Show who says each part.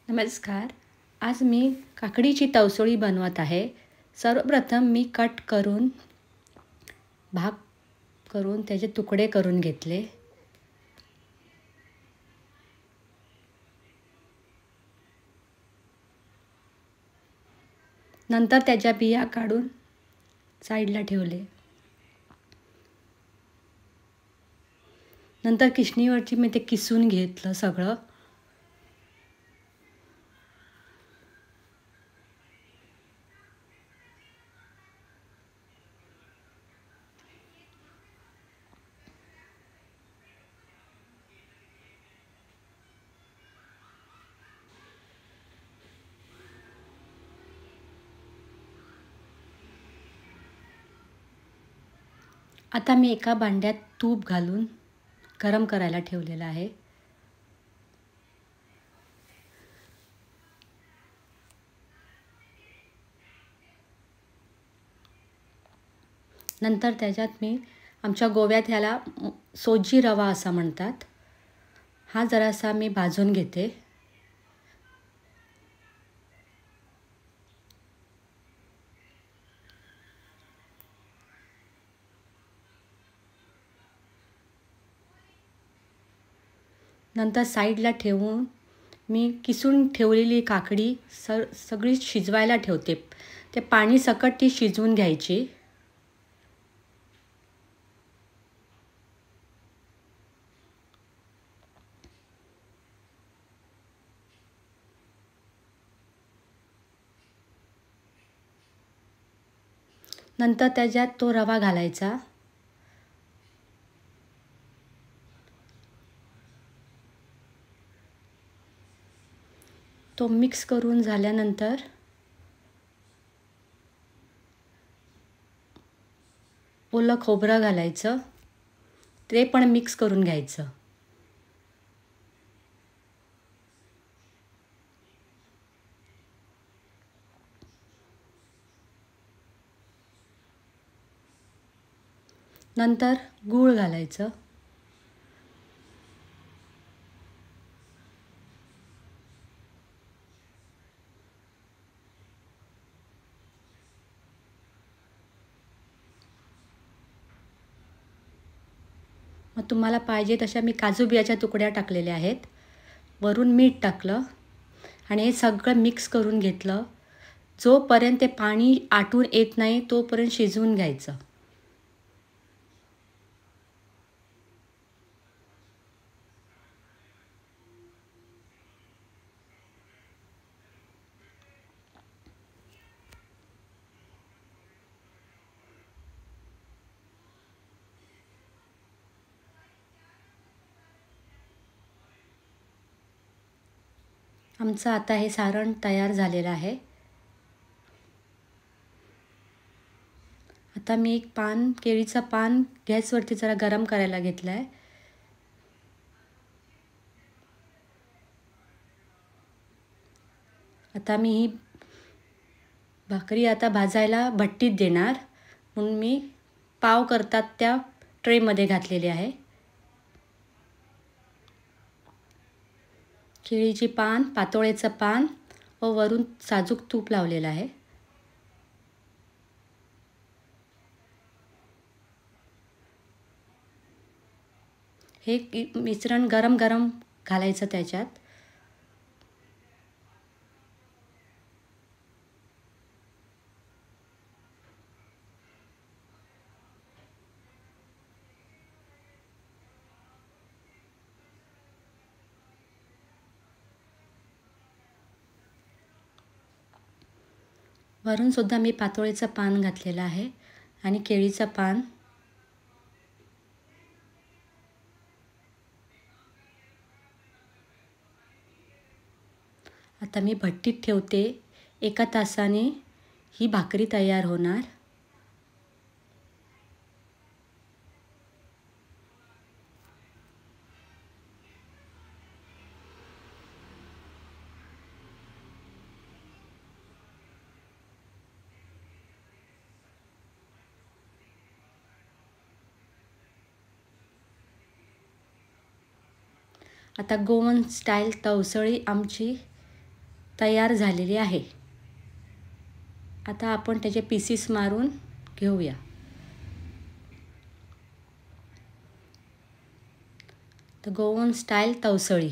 Speaker 1: नमस्कार. आज मी काकडीची तवसळी बनवत आहे. सर्वप्रथम मी कट करून भाग करून त्याचे तुकडे करून घेतले. नंतर त्याच्या बिया काढून साईडला ठेवले. नंतर किसणीवरची मी ते किसून घेतलं सगळं. आता मी एका भांड्यात तूप घालून गरम करायला ठेवलेलं आहे. नंतर त्याच्यात मी आमच्या गोव्यात ह्याला सोजी रवा असा म्हणतात. हा जरासा मी भाजून घेते. नंतर साईडला ठेवून मी किसून ठेवलेली काकडी सगळी शिजवायला ठेवते. ते पाणी सकट ती शिजवून घ्यायची. नंतर त्याच्यात तो रवा घालायचा. तो मिक्स करून झाल्यानंतर ओलं खोबरं घालायचं. ते पण मिक्स करून घ्यायचं. नंतर गूळ घालायचं. मग तुम्हाला पाहिजे तशा मी काजू बियाच्या तुकड्या टाकलेल्या आहेत. वरून मीठ टाकलं आणि हे सगळं मिक्स करून घेतलं. जोपर्यंत ते पाणी आटून येत नाही तोपर्यंत शिजवून घ्यायचं. आमचं आता हे सारण तयार झालेलं आहे. आता मी एक केळीचं पान गॅसवरती जरा गरम करायला घेतलं आहे. आता मी ही भाकरी आता भाजायला भट्टीत देणार म्हणून मी पाव करतात त्या ट्रेमध्ये घातलेले आहे. केळीची पान, पातोळ्याचं पान व वरून साजूक तूप लावलेलं आहे. हे मिश्रण गरम गरम घालायचं त्याच्यात. वरून सुद्धा मी पातोळीचं पान घातलेलं आहे आणि केळीचं पान. आता मी भट्टीत ठेवते. 1 तासाने ही भाकरी तयार होणार. आता गोवन स्टाईल तवसळी आमची तयार झालेली आहे. आता आपण त्याचे पीसेस मारून घेऊया. तर गोवन स्टाईल तवसळी.